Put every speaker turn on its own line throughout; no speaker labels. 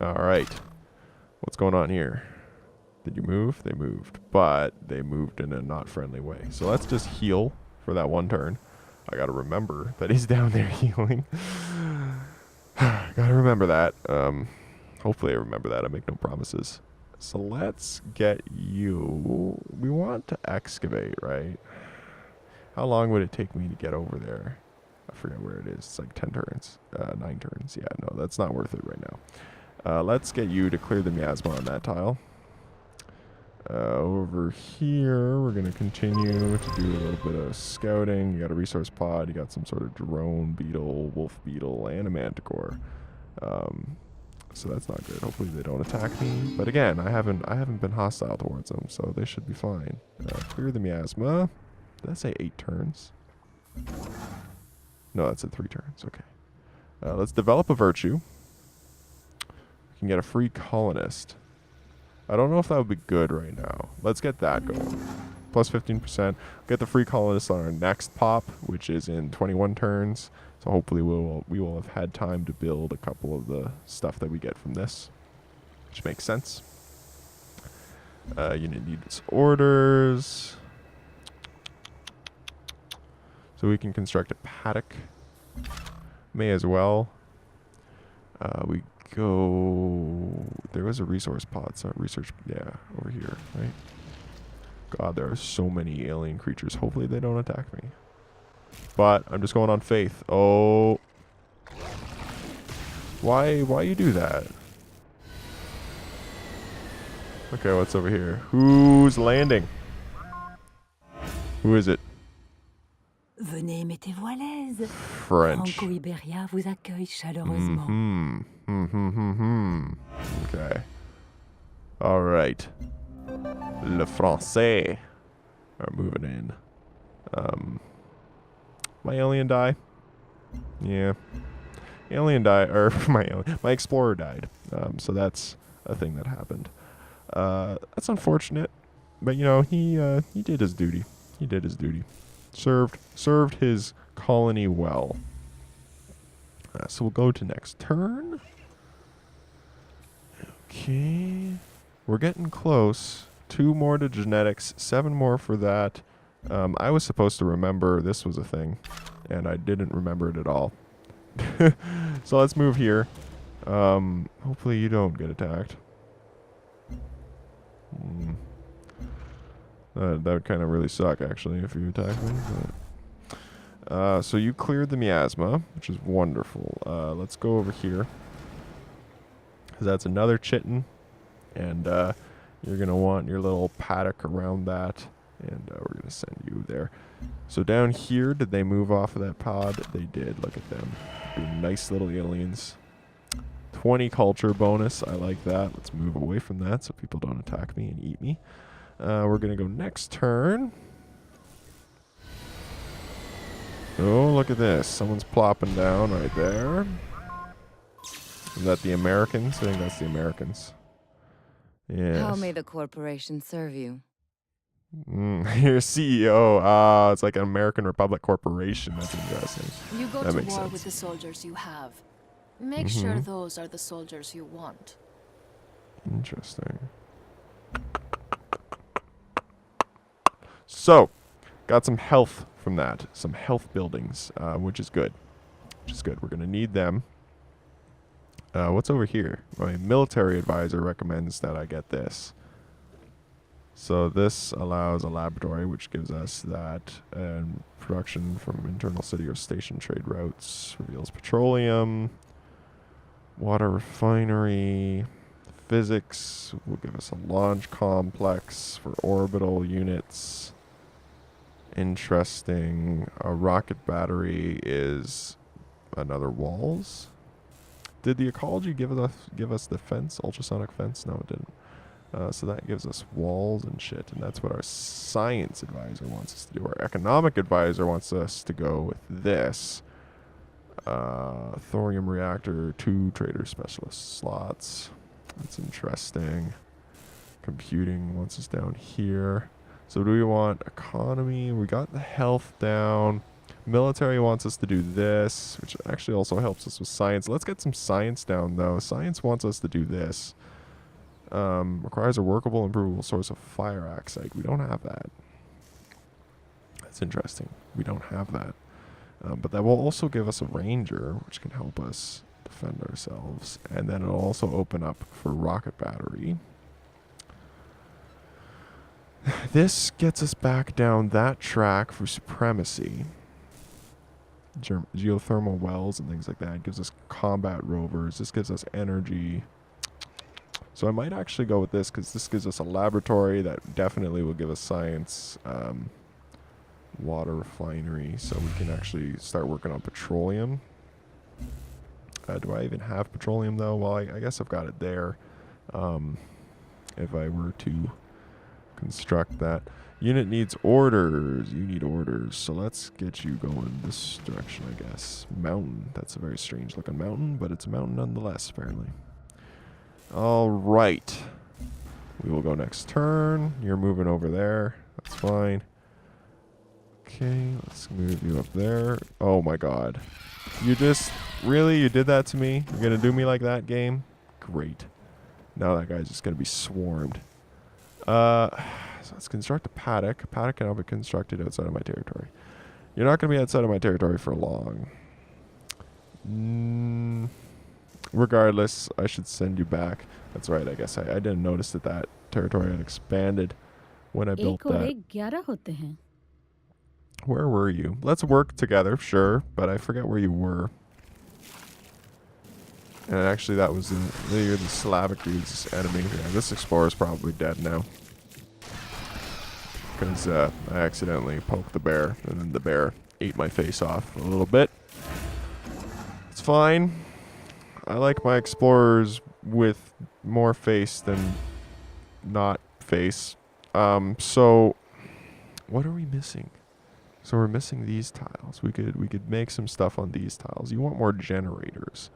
All right. What's going on here? Did you move? They moved, but they moved in a not friendly way. So let's just heal for that one turn. I gotta remember that he's down there healing. Gotta remember that. Hopefully I remember that. I make no promises. So let's get you. We want to excavate, right? How long would it take me to get over there? I forget where it is. It's like 10 turns. 9 turns. Yeah, no, that's not worth it right now. Let's get you to clear the miasma on that tile. Over here, we're going to continue to do a little bit of scouting. You got a resource pod. You got some sort of drone beetle, wolf beetle, and a manticore. So that's not good. Hopefully they don't attack me. But again, I haven't been hostile towards them, so they should be fine. Clear the miasma. Did I say 8 turns? No, that's at 3 turns. Okay. Let's develop a virtue. We can get a free colonist. I don't know if that would be good right now. Let's get that going. Plus 15%. Get the free colonist on our next pop, which is in 21 turns. So hopefully we will have had time to build a couple of the stuff that we get from this, which makes sense. Unit needs orders. So we can construct a paddock. May as well. We go. There was a resource pod, so research. Yeah, over here, right? God, there are so many alien creatures. Hopefully they don't attack me. But I'm just going on faith. Oh, why you do that? Okay, what's over here? Who's landing? Who is it?
Venez, mettez-vous à l'aise.
French.
Franco-Iberia vous accueille chaleureusement.
Okay. All right. Le Français are moving in. My alien die? Yeah. Alien died, or my explorer died. So that's a thing that happened. That's unfortunate, but you know he did his duty. He did his duty. Served his colony well. So we'll go to next turn. Okay. We're getting close. 2 more to genetics, 7 more for that. I was supposed to remember this was a thing, and I didn't remember it at all. So let's move here. Hopefully you don't get attacked. That would kind of really suck, actually, if you attack me. But. So you cleared the miasma, which is wonderful. Let's go over here. Because that's another chitin. And you're going to want your little paddock around that. And we're going to send you there. So down here, did they move off of that pod? They did. Look at them. Being nice little aliens. 20 culture bonus. I like that. Let's move away from that so people don't attack me and eat me. We're going to go next turn. Oh, look at this. Someone's plopping down right there. Is that the Americans? I think that's the Americans. Yes.
How may the corporation serve you?
You're CEO. It's like an American Republic corporation. That's interesting.
You go
That
to
makes
war
sense.
with the soldiers you have. Make sure those are the soldiers you want.
Interesting. So, got some health from that. Some health buildings, which is good. We're going to need them. What's over here? My military advisor recommends that I get this. So this allows a laboratory, which gives us that, and production from internal city or station trade routes. Reveals petroleum. Water refinery. Physics will give us a launch complex for orbital units. Interesting. A rocket battery is another walls. Did the ecology give us the fence, ultrasonic fence? No, it didn't. So that gives us walls and shit, and that's what our science advisor wants us to do. Our economic advisor wants us to go with this. Thorium reactor, 2 trader specialist slots. That's interesting. Computing wants us down here. So do we want economy? We got the health down. Military wants us to do this, which actually also helps us with science. Let's get some science down, though. Science wants us to do this. Requires a workable, improvable source of fire axite. We don't have that. That's interesting. We don't have that. But that will also give us a ranger, which can help us defend ourselves. And then it'll also open up for rocket battery. This gets us back down that track for supremacy. Geothermal wells and things like that. It gives us combat rovers. This gives us energy. So I might actually go with this because this gives us a laboratory that definitely will give us science. Water refinery. So we can actually start working on petroleum. Do I even have petroleum though? Well, I guess I've got it there. If I were to construct that. Unit needs orders. You need orders. So let's get you going this direction, I guess. Mountain. That's a very strange looking mountain, but it's a mountain nonetheless, apparently. All right. We will go next turn. You're moving over there. That's fine. Okay, let's move you up there. Oh my god. You just... Really? You did that to me? You're going to do me like that, game? Great. Now that guy's just going to be swarmed. So let's construct a paddock. A paddock cannot be constructed outside of my territory. You're not going to be outside of my territory for long. Regardless, I should send you back. That's right, I guess. I didn't notice that that territory had expanded when I built that. Where were you? Let's work together, sure, but I forget where you were. And actually, that was the Slavic dude's enemy. Yeah, this explorer's probably dead now. Because I accidentally poked the bear, and then the bear ate my face off a little bit. It's fine. I like my explorers with more face than not face. So, what are we missing? So we're missing these tiles. We could make some stuff on these tiles. You want more generators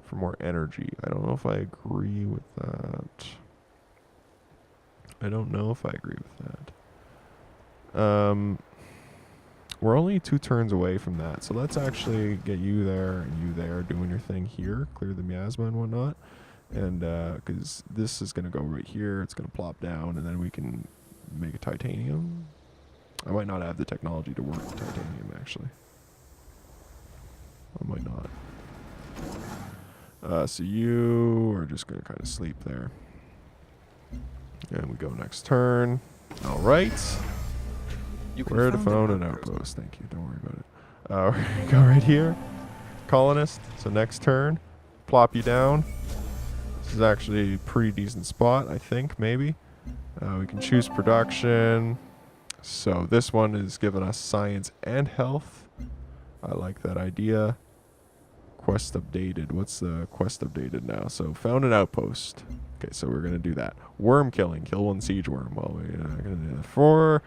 for more energy. I don't know if I agree with that. I don't know if I agree with that. We're only 2 turns away from that. So let's actually get you there and you there doing your thing here. Clear the miasma and whatnot. And because this is going to go right here. It's going to plop down and then we can make a titanium. I might not have the technology to work with titanium, actually. I might not. So you are just going to kind of sleep there. And we go next turn. All right. Where to phone an outpost. Thank you. Don't worry about it. We're going to go right here. Colonist. So next turn. Plop you down. This is actually a pretty decent spot, I think, maybe. We can choose production. So this one is giving us science and health. I like that idea. Quest updated. What's the quest updated now? So found an outpost. Okay, so we're going to do that. Worm killing. Kill 1 siege worm. Well, we're going to do that for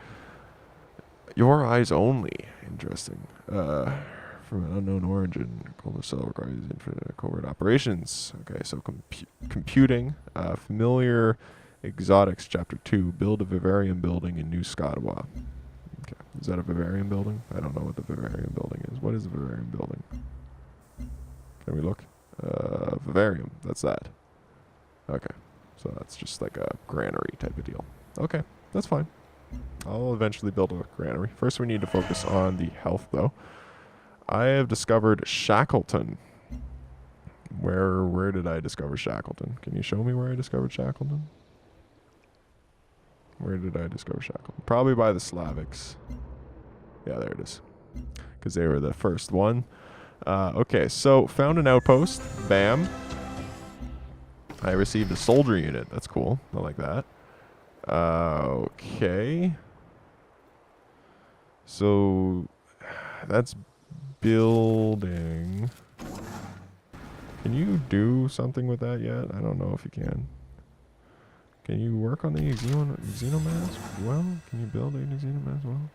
your eyes only. Interesting. From an unknown origin. Cold cell requires infinite covert operations. Okay, so computing. Familiar exotics chapter 2. Build a vivarium building in New Scotwa. Okay. Is that a vivarium building? I don't know what the vivarium building is. What is a vivarium building? Can we look? Vivarium. That's that. Okay. So that's just like a granary type of deal. Okay. That's fine. I'll eventually build a granary. First we need to focus on the health though. I have discovered Shackleton. Where did I discover Shackleton? Can you show me where I discovered Shackleton? Where did I discover Shackleton? Probably by the Slavics. Yeah, there it is. Because they were the first one. Okay, so found an outpost. Bam. I received a soldier unit. That's cool. I like that. Okay. So that's building. Can you do something with that yet? I don't know if you can. Can you work on the xenomass well? Can you build a xenomass well?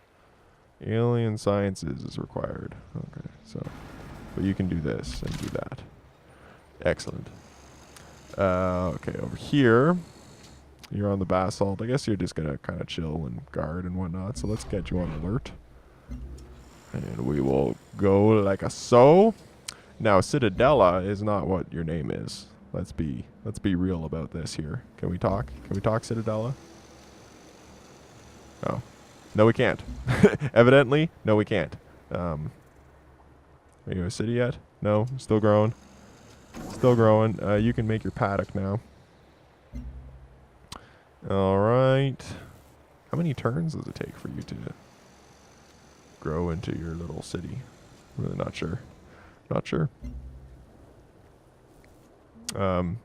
Alien sciences is required. Okay, so, but you can do this and do that. Excellent. Okay, over here, you're on the basalt. I guess you're just gonna kind of chill and guard and whatnot. So let's get you on alert. And we will go like a so. Now, Citadella is not what your name is. Let's be real about this here. Can we talk? Can we talk, Citadella? Oh. No, we can't. Evidently, no, we can't. Are you a city yet? No? Still growing? Still growing. You can make your paddock now. Alright. How many turns does it take for you to grow into your little city? Really not sure. Not sure.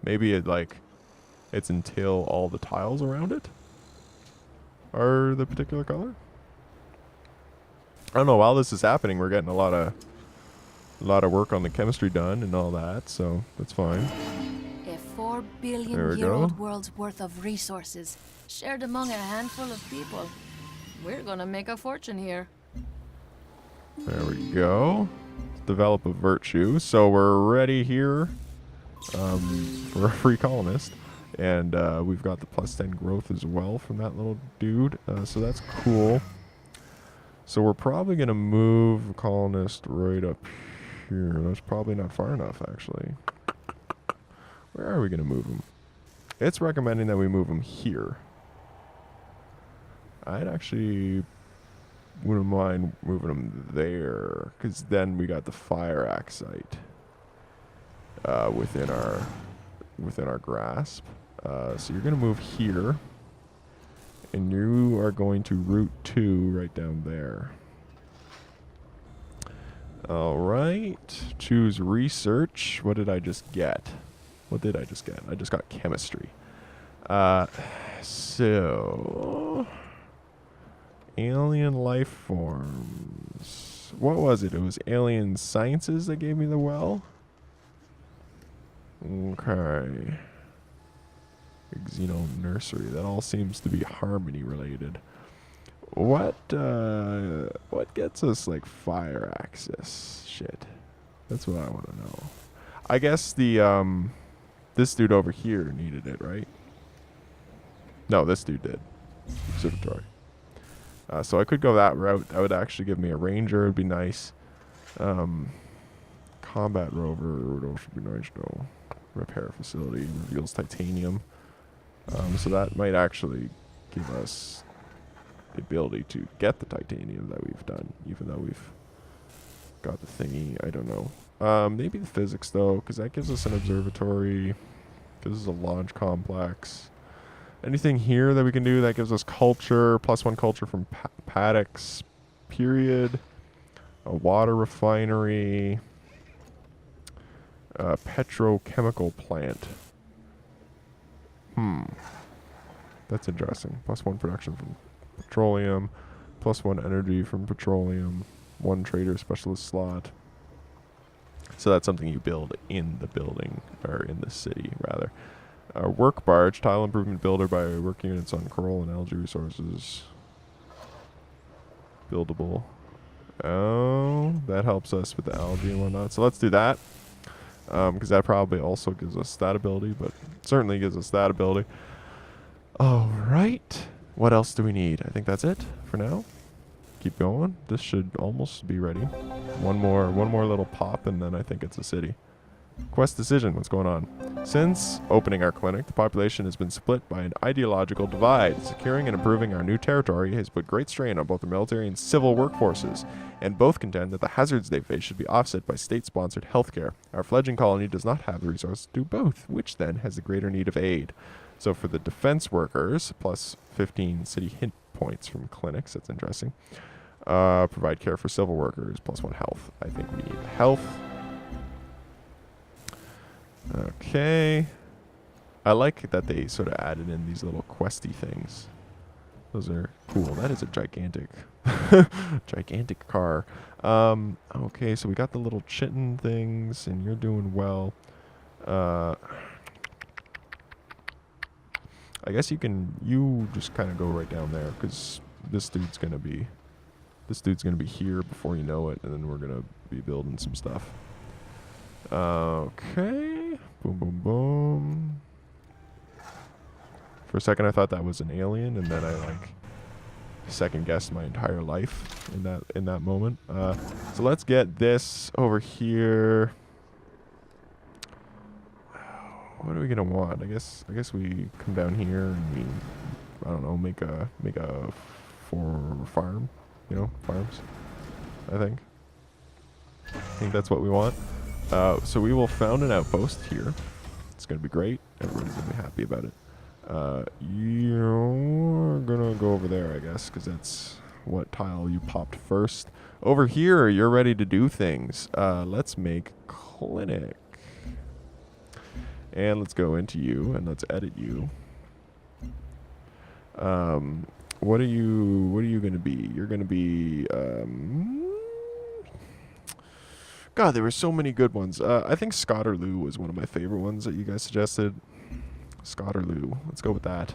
Maybe it's until all the tiles around it are the particular color. I don't know. While this is happening, we're getting a lot of work on the chemistry done and all that, so that's fine.
A 4
There we
billion-year-old
go.
world's worth of resources shared among a handful of people. We're gonna make a fortune here.
There we go. Develop a virtue. So we're ready here for a free colonist. And we've got the +10 growth as well from that little dude. So that's cool. So we're probably going to move the colonist right up here. That's probably not far enough, actually. Where are we going to move him? It's recommending that we move him here. I'd actually wouldn't mind moving him there, because then we got the fire axe site within our grasp. So you're going to move here, and you are going to route 2 right down there. All right. Choose research. What did I just get? What did I just get? I just got chemistry. So alien life forms. What was it? It was alien sciences that gave me the well. Okay. Xenome nursery. That all seems to be harmony related. What gets us like fire access shit? That's what I want to know. I guess the this dude over here needed it, right? No, this dude did. Observatory. So I could go that route. That would actually give me a ranger. It'd be nice. Combat rover would also be nice though. Repair facility reveals titanium. So that might actually give us the ability to get the titanium that we've done, even though we've got the thingy. I don't know. Maybe the physics though, because that gives us an observatory, gives us a launch complex. Anything here that we can do that gives us culture, +1 culture from paddocks, period. A water refinery. A petrochemical plant. That's interesting. +1 production from petroleum. +1 energy from petroleum. 1 trader specialist slot. So that's something you build in the building, or in the city, rather. Work barge, tile improvement builder by work units on coral and algae resources. Buildable. Oh, that helps us with the algae and whatnot. So let's do that. Because that probably also gives us that ability, but certainly gives us that ability. Alright. What else do we need? I think that's it for now. Keep going. This should almost be ready. One more little pop, and then I think it's a city. Quest decision. What's going on? Since opening our clinic, the population has been split by an ideological divide. Securing and improving our new territory has put great strain on both the military and civil workforces, and both contend that the hazards they face should be offset by state-sponsored healthcare. Our fledgling colony does not have the resources to do both, which then has the greater need of aid. So for the defense workers, +15 city hint points from clinics. That's interesting. Provide care for civil workers, +1 health. I think we need health. Okay. I like that they sort of added in these little questy things. Those are cool. That is a gigantic, gigantic car. Okay, so we got the little chitin things, and you're doing well. I guess you just kind of go right down there, because this dude's gonna be here before you know it, and then we're gonna be building some stuff. Okay. Boom, boom, boom. For a second, I thought that was an alien, and then I second guessed my entire life in that moment. So let's get this over here. What are we gonna want? I guess we come down here and we, I don't know, make a farm, you know, farms. I think that's what we want. So we will found an outpost here. It's gonna be great. Everybody's gonna be happy about it. You're gonna go over there, I guess, because that's what tile you popped first. Over here, you're ready to do things. Let's make clinic. And let's go into you and let's edit you. What are you gonna be? You're gonna be God, there were so many good ones. I think Scotterloo was one of my favorite ones that you guys suggested. Scotterloo. Let's go with that.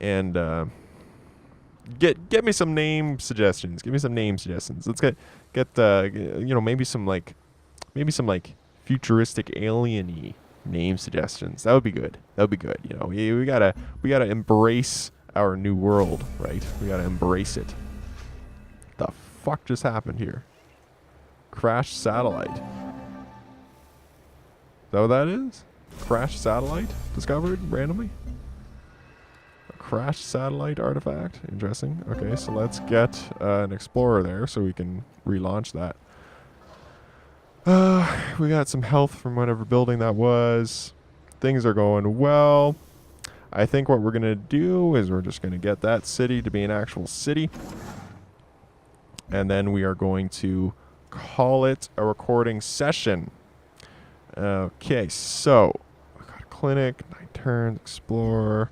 And get me some name suggestions. Give me some name suggestions. Let's get you know, maybe some like futuristic alien-y name suggestions. That would be good. That would be good. You know, we gotta embrace our new world, right? We gotta embrace it. The fuck just happened here? Crashed satellite. Is that what that is? Crashed satellite discovered randomly? A crashed satellite artifact? Interesting. Okay, so let's get an explorer there so we can relaunch that. We got some health from whatever building that was. Things are going well. I think what we're going to do is we're just going to get that city to be an actual city. And then we are going to call it a recording session. Okay, so we got a clinic, 9 turns, explorer.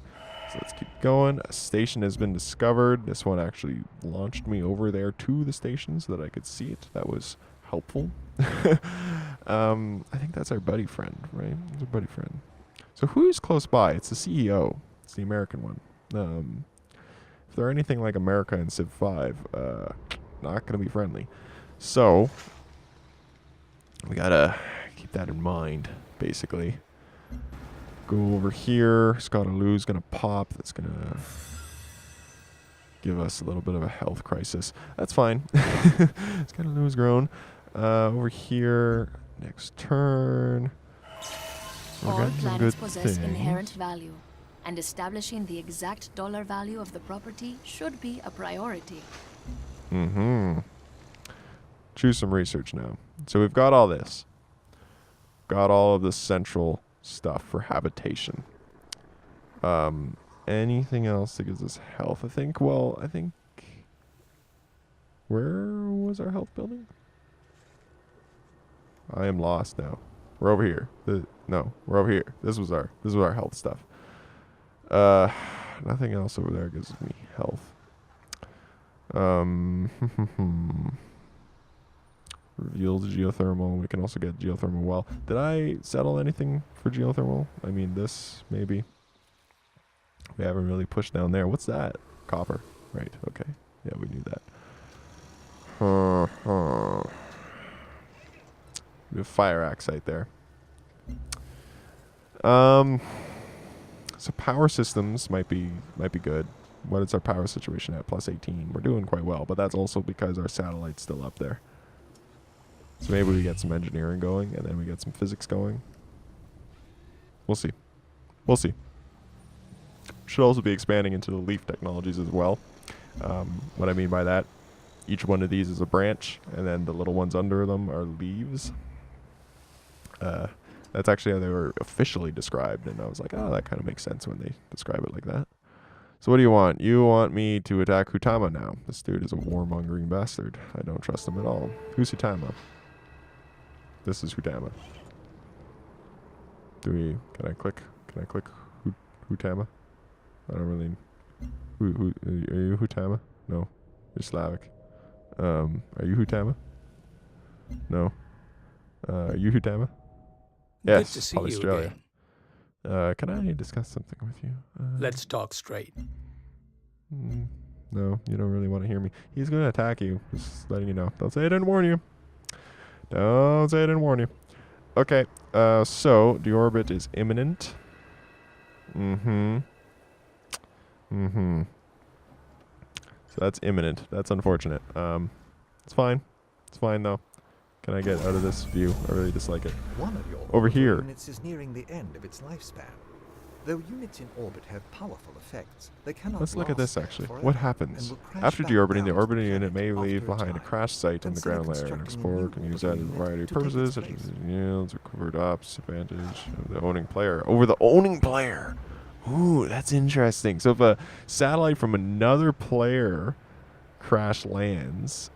So let's keep going. A station has been discovered. This one actually launched me over there to the station so that I could see it. That was helpful. I think that's our buddy friend, right? It's our buddy friend. So who's close by? It's the CEO. It's the American one. If they're anything like America in Civ 5, not going to be friendly. So we got to keep that in mind, basically. Go over here. Scotterloo's going to pop. That's going to give us a little bit of a health crisis. That's fine. Scotterloo's grown. Over here, next turn.
All planets possess inherent value, and establishing the exact dollar value of the property should be a priority.
Choose some research now. So we've got all this. Got all of the central stuff for habitation. Anything else that gives us health? I think, where was our health building? I am lost now. We're over here. No, we're over here. This was our health stuff. Nothing else over there gives me health. Reveals geothermal. We can also get geothermal well. Did I settle anything for geothermal? I mean, this maybe. We haven't really pushed down there. What's that? Copper. Right. Okay. Yeah, we knew that. We have fire axite there. So power systems might be good. What is our power situation at? Plus 18. We're doing quite well, but that's also because our satellite's still up there. So maybe we get some engineering going, and then we get some physics going. We'll see. We'll see. Should also be expanding into the leaf technologies as well. What I mean by that, each one of these is a branch, and then the little ones under them are leaves. That's actually how they were officially described, and I was like, oh, that kind of makes sense when they describe it like that. So what do you want? You want me to attack Hutama now. This dude is a warmongering bastard. I don't trust him at all. Who's Hutama? This is Hutama. Can I click Hutama? I don't really... Who are you Hutama? No. You're Slavic. Are you Hutama? No. Are you Hutama? Yes,
Good to see
South
you
Australia.
again.
Can I discuss something with you?
Let's talk straight.
No, you don't really want to hear me. He's going to attack you. Just letting you know. Don't say I didn't warn you. Don't say I didn't warn you. Okay, so the orbit is imminent. So that's imminent. That's unfortunate. It's fine. It's fine though. Can I get out of this view? I really dislike it.
One of your
Over
orbital
here.
units is nearing the end of its lifespan. Though units in orbit have powerful effects, they cannot
Let's look at this
last
actually.
forever
What
and
happens?
will crash
After
back
deorbiting,
down
the
to
orbiting
planet
unit may
after
leave
a
behind a
time.
crash site in the
Consider
ground layer and
constructing a
explore
new
can use
orbital
that in a
unit
variety of
to take its
purposes, such
place.
as yields or covert ops, advantage of the owning player. Over the owning player! Ooh, that's interesting. So if a satellite from another player crash lands,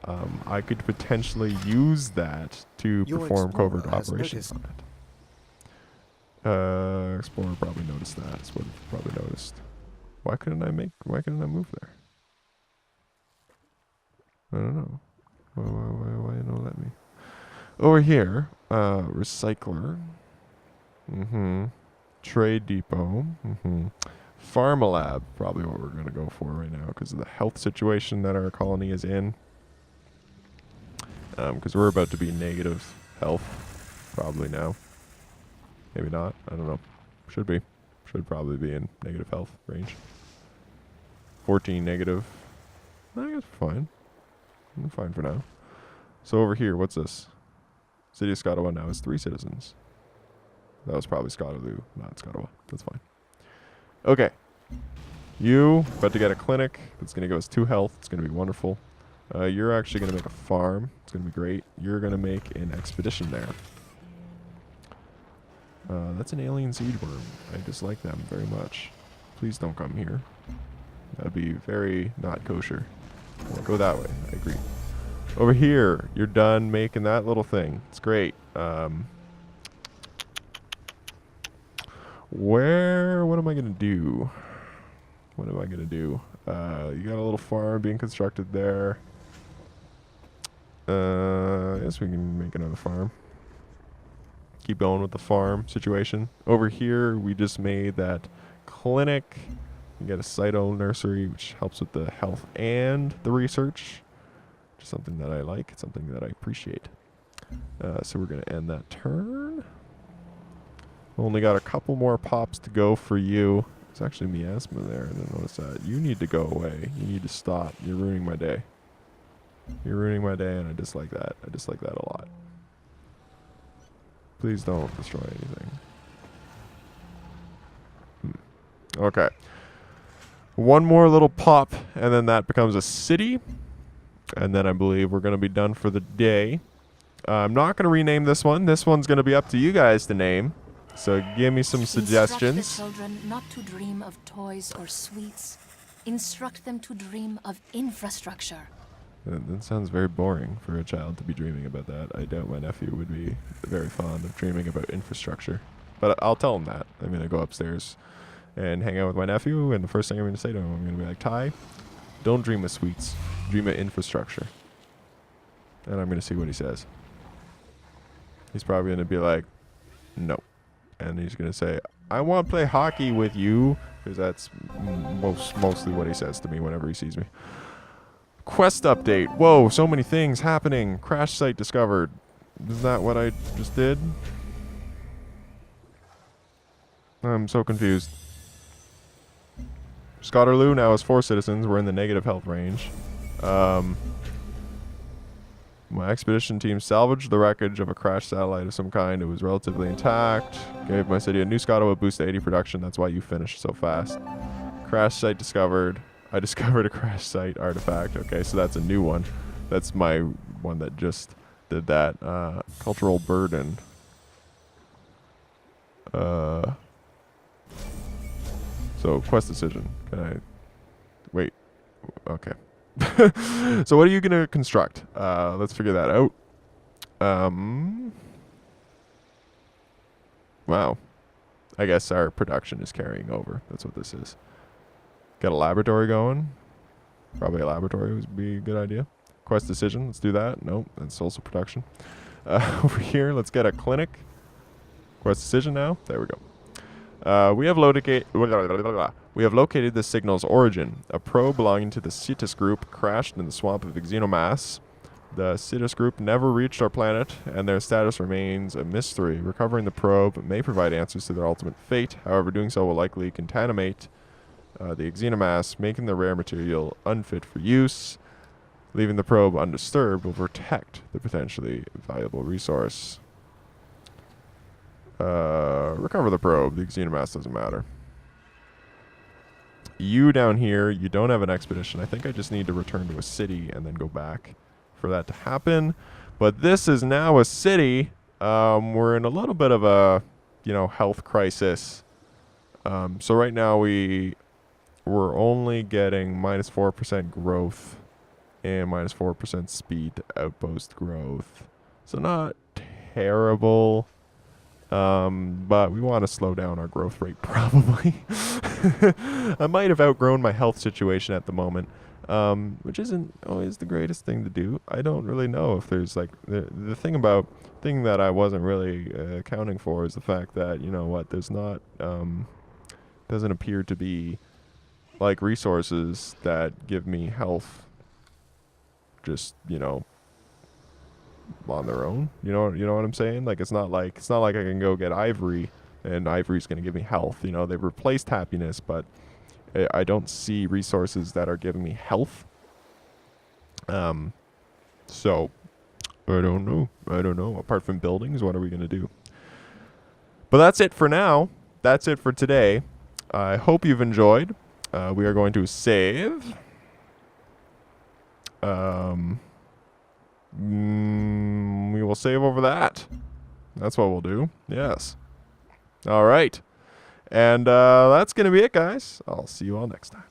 I could potentially use that to
Your
perform
explorer
covert
has
operations
noticed-
on it. Explorer probably noticed that. That's what it probably noticed. Why couldn't I move there? I don't know. Why don't let me? Over here, recycler. Trade depot. Pharmalab, probably what we're going to go for right now because of the health situation that our colony is in. Because we're about to be negative health, probably now. Maybe not. I don't know. Should be. Should probably be in negative health range. 14 negative. I guess we're fine. I'm fine for now. So over here, what's this? City of Scottawa now has 3 citizens. That was probably Scottaloo, not Scottawa. That's fine. Okay. You about to get a clinic. That's going to give us 2 health. It's going to be wonderful. You're actually going to make a farm. It's going to be great. You're going to make an expedition there. That's an alien seed worm. I dislike them very much. Please don't come here. That'd be very not kosher. Go that way. I agree. Over here, you're done making that little thing. It's great. What am I going to do? What am I going to do? You got a little farm being constructed there. I guess we can make another farm. Keep going with the farm situation. Over here, we just made that clinic. You get a cyto nursery, which helps with the health and the research. Which is something that I like. It's something that I appreciate. So we're going to end that turn. Only got a couple more pops to go for you. It's actually miasma there. I didn't notice that. You need to go away. You need to stop. You're ruining my day. You're ruining my day, and I dislike that. I dislike that a lot. Please don't destroy anything. Okay. One more little pop, and then that becomes a city. And then I believe we're going to be done for the day. I'm not going to rename this one. This one's going to be up to you guys to name. So give me some suggestions.
Instruct the children not to dream of toys or sweets. Instruct them to dream of infrastructure.
That sounds very boring for a child to be dreaming about that. I doubt my nephew would be very fond of dreaming about infrastructure. But I'll tell him that. I'm going to go upstairs and hang out with my nephew, and the first thing I'm going to say to him, I'm going to be like, Ty, don't dream of sweets. Dream of infrastructure. And I'm going to see what he says. He's probably going to be like, no. And he's going to say, I want to play hockey with you, because that's mostly what he says to me whenever he sees me. Quest update. Whoa, so many things happening. Crash site discovered. Isn't that what I just did? I'm so confused. Scottaloo now has 4 citizens. We're in the negative health range. My expedition team salvaged the wreckage of a crashed satellite of some kind. It was relatively intact. Gave my city a new Scottawa boost to 80 production. That's why you finished so fast. Crash site discovered. I discovered a crash site artifact. Okay, so that's a new one. That's my one that just did that. Cultural burden. So quest decision. Can I wait? Okay. So what are you gonna construct? Let's figure that out. Wow. I guess our production is carrying over. That's what this is. Got a laboratory going. Probably a laboratory would be a good idea. Quest decision. Let's do that. Nope. That's also production. Over here, let's get a clinic. Quest decision now. There we go. We have located the signal's origin. A probe belonging to the Cetus group crashed in the swamp of Xenomass. The Cetus group never reached our planet, and their status remains a mystery. Recovering the probe may provide answers to their ultimate fate. However, doing so will likely contaminate the xenomass, making the rare material unfit for use. Leaving the probe undisturbed will protect the potentially valuable resource. Recover the probe. The xenomass doesn't matter. You down here, you don't have an expedition. I think I just need to return to a city and then go back for that to happen. But this is now a city. We're in a little bit of a, health crisis. So right now we're only getting minus 4% growth and minus 4% speed to outpost growth. So not terrible. But we want to slow down our growth rate probably. I might have outgrown my health situation at the moment, which isn't always the greatest thing to do. I don't really know if there's like the thing that I wasn't really accounting for is the fact that, there's not, doesn't appear to be like resources that give me health just, on their own. You know what I'm saying? Like it's not like I can go get ivory and ivory's going to give me health. They've replaced happiness, but I don't see resources that are giving me health. So I don't know. Apart from buildings, what are we going to do? But that's it for now. That's it for today. I hope you've enjoyed. We are going to save. We will save over that. That's what we'll do. Yes. All right. And that's going to be it, guys. I'll see you all next time.